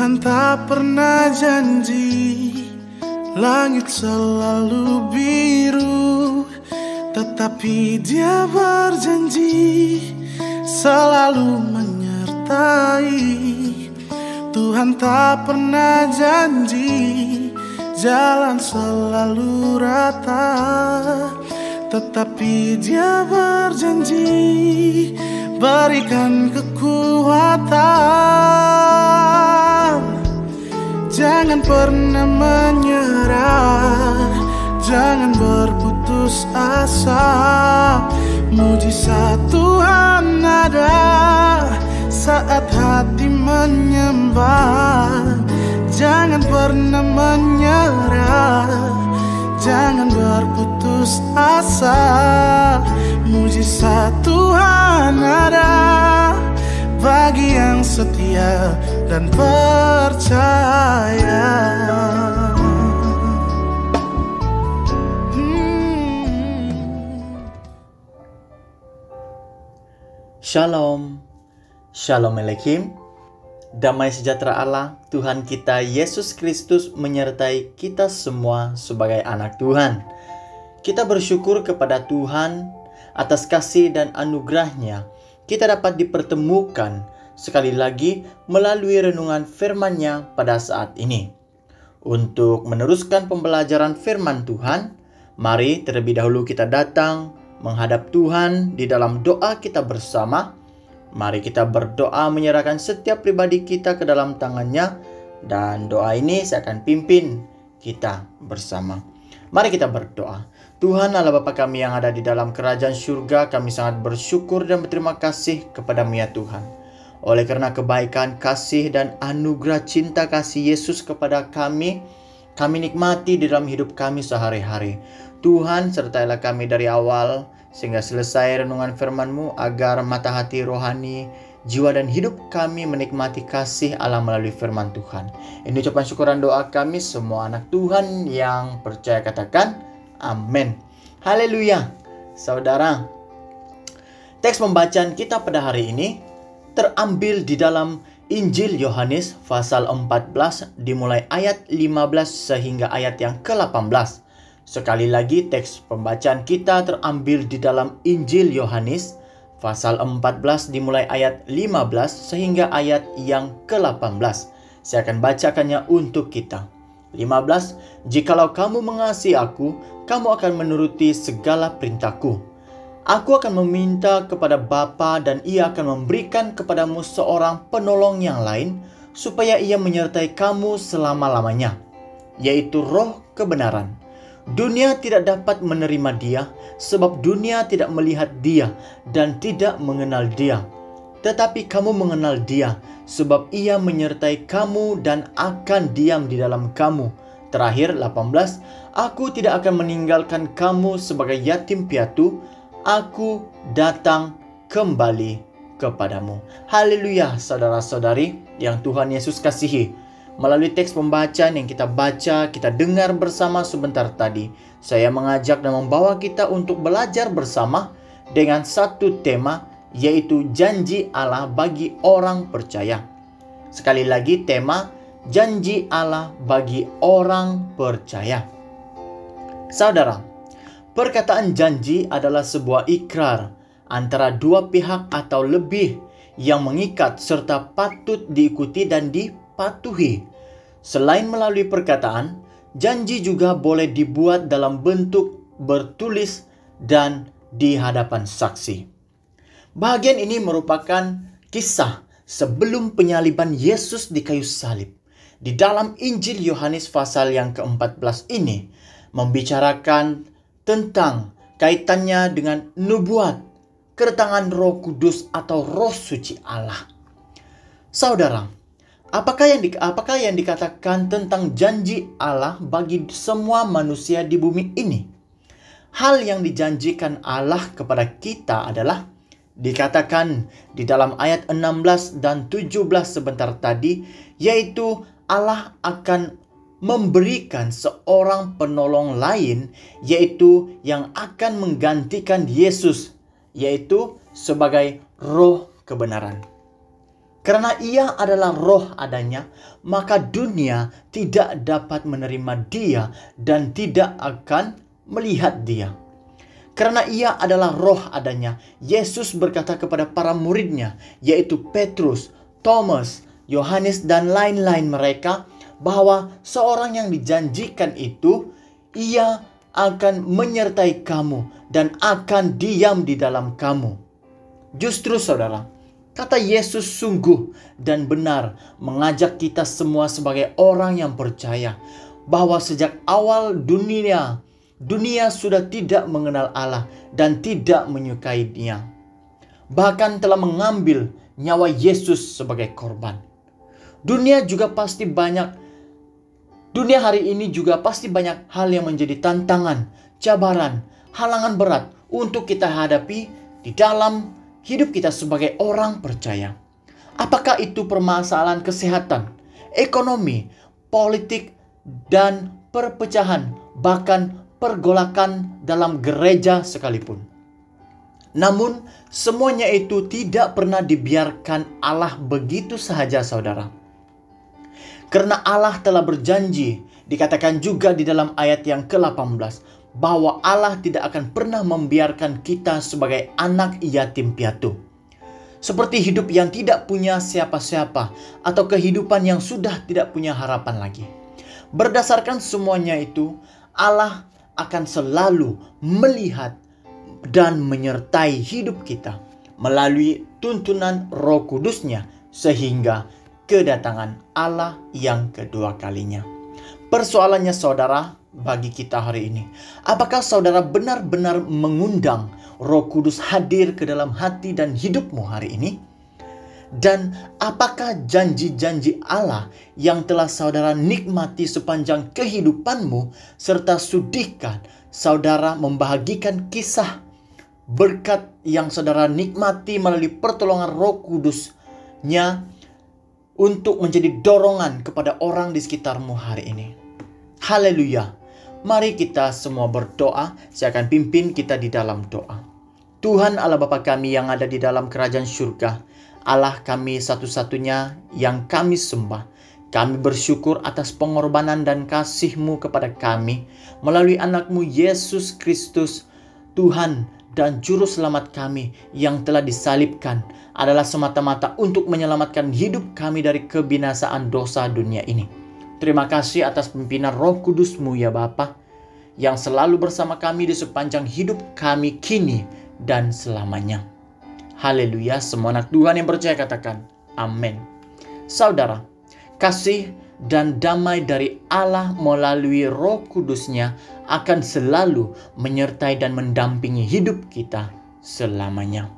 Tuhan tak pernah janji langit selalu biru, tetapi Dia berjanji selalu menyertai. Tuhan tak pernah janji jalan selalu rata, tetapi Dia berjanji berikan kekuatan. Jangan pernah menyerah, jangan berputus asa. Mujizat Tuhan ada saat hati menyembah. Jangan pernah menyerah, jangan berputus asa. Mujizat Tuhan ada bagi yang setia dan percaya. Shalom, Shalom Aleichem. Damai sejahtera Allah, Tuhan kita Yesus Kristus menyertai kita semua sebagai anak Tuhan. Kita bersyukur kepada Tuhan atas kasih dan anugerah-Nya. Kita dapat dipertemukan sekali lagi melalui renungan firman-Nya pada saat ini. Untuk meneruskan pembelajaran firman Tuhan, mari terlebih dahulu kita datang menghadap Tuhan di dalam doa kita bersama. Mari kita berdoa menyerahkan setiap pribadi kita ke dalam tangan-Nya, dan doa ini saya akan pimpin kita bersama. Mari kita berdoa. Tuhan Allah Bapa kami yang ada di dalam kerajaan surga, kami sangat bersyukur dan berterima kasih kepada-Mu ya Tuhan. Oleh karena kebaikan, kasih, dan anugerah cinta kasih Yesus kepada kami nikmati di dalam hidup kami sehari-hari. Tuhan, sertailah kami dari awal sehingga selesai renungan firman-Mu, agar mata hati rohani, jiwa dan hidup kami menikmati kasih Allah melalui firman Tuhan. Ini ucapan syukur dan doa kami semua anak Tuhan yang percaya katakan amin. Haleluya. Saudara, teks pembacaan kita pada hari ini terambil di dalam Injil Yohanes pasal 14 dimulai ayat 15 sehingga ayat yang ke-18. Sekali lagi, teks pembacaan kita terambil di dalam Injil Yohanes pasal 14 dimulai ayat 15 sehingga ayat yang ke-18. Saya akan bacakannya untuk kita. 15. Jikalau kamu mengasihi aku, kamu akan menuruti segala perintahku. Aku akan meminta kepada Bapa dan Ia akan memberikan kepadamu seorang penolong yang lain, supaya Ia menyertai kamu selama-lamanya, yaitu Roh kebenaran. Dunia tidak dapat menerima Dia, sebab dunia tidak melihat Dia dan tidak mengenal Dia. Tetapi kamu mengenal Dia, sebab Ia menyertai kamu dan akan diam di dalam kamu. Terakhir 18, Aku tidak akan meninggalkan kamu sebagai yatim piatu, Aku datang kembali kepadamu. Haleluya, saudara-saudari yang Tuhan Yesus kasihi. Melalui teks pembacaan yang kita baca, kita dengar bersama sebentar tadi, saya mengajak dan membawa kita untuk belajar bersama dengan satu tema, yaitu janji Allah bagi orang percaya. Sekali lagi, tema janji Allah bagi orang percaya. Saudara, perkataan janji adalah sebuah ikrar antara dua pihak atau lebih yang mengikat serta patut diikuti dan dipatuhi. Selain melalui perkataan, janji juga boleh dibuat dalam bentuk bertulis dan di hadapan saksi. Bahagian ini merupakan kisah sebelum penyaliban Yesus di kayu salib. Di dalam Injil Yohanes pasal yang ke-14 ini membicarakan tentang kaitannya dengan nubuat, kedatangan Roh Kudus atau Roh Suci Allah. Saudara, apakah yang dikatakan tentang janji Allah bagi semua manusia di bumi ini? Hal yang dijanjikan Allah kepada kita adalah dikatakan di dalam ayat 16 dan 17 sebentar tadi, yaitu Allah akan memberikan seorang penolong lain, yaitu yang akan menggantikan Yesus, yaitu sebagai Roh kebenaran. Karena Ia adalah roh adanya, maka dunia tidak dapat menerima Dia dan tidak akan melihat Dia. Karena Ia adalah roh adanya, Yesus berkata kepada para muridnya, yaitu Petrus, Thomas, Yohanes, dan lain-lain mereka, bahwa seorang yang dijanjikan itu, Ia akan menyertai kamu dan akan diam di dalam kamu. Justru saudara, kata Yesus sungguh dan benar mengajak kita semua sebagai orang yang percaya bahwa sejak awal dunia sudah tidak mengenal Allah dan tidak menyukai Dia. Bahkan telah mengambil nyawa Yesus sebagai korban. Dunia hari ini juga pasti banyak hal yang menjadi tantangan, cabaran, halangan berat untuk kita hadapi di dalam hidup kita sebagai orang percaya. Apakah itu permasalahan kesehatan, ekonomi, politik, dan perpecahan, bahkan pergolakan dalam gereja sekalipun. Namun, semuanya itu tidak pernah dibiarkan Allah begitu sahaja, saudara. Karena Allah telah berjanji, dikatakan juga di dalam ayat yang ke-18, bahwa Allah tidak akan pernah membiarkan kita sebagai anak yatim piatu. Seperti hidup yang tidak punya siapa-siapa atau kehidupan yang sudah tidak punya harapan lagi. Berdasarkan semuanya itu, Allah akan selalu melihat dan menyertai hidup kita melalui tuntunan Roh Kudus-Nya sehingga kedatangan Allah yang kedua kalinya. Persoalannya saudara, bagi kita hari ini, apakah saudara benar-benar mengundang Roh Kudus hadir ke dalam hati dan hidupmu hari ini? Dan apakah janji-janji Allah yang telah saudara nikmati sepanjang kehidupanmu serta sudihkan saudara membahagikan kisah berkat yang saudara nikmati melalui pertolongan Roh Kudus-Nya untuk menjadi dorongan kepada orang di sekitarmu hari ini? Haleluya. Mari kita semua berdoa. Saya akan pimpin kita di dalam doa. Tuhan Allah Bapa kami yang ada di dalam kerajaan surga, Allah kami satu-satunya yang kami sembah. Kami bersyukur atas pengorbanan dan kasih-Mu kepada kami melalui anak-Mu Yesus Kristus, Tuhan dan Juru Selamat kami yang telah disalibkan adalah semata-mata untuk menyelamatkan hidup kami dari kebinasaan dosa dunia ini. Terima kasih atas pimpinan Roh Kudus-Mu ya Bapa, yang selalu bersama kami di sepanjang hidup kami kini dan selamanya. Haleluya, semua anak Tuhan yang percaya katakan amin. Saudara, kasih dan damai dari Allah melalui Roh Kudus-Nya akan selalu menyertai dan mendampingi hidup kita selamanya.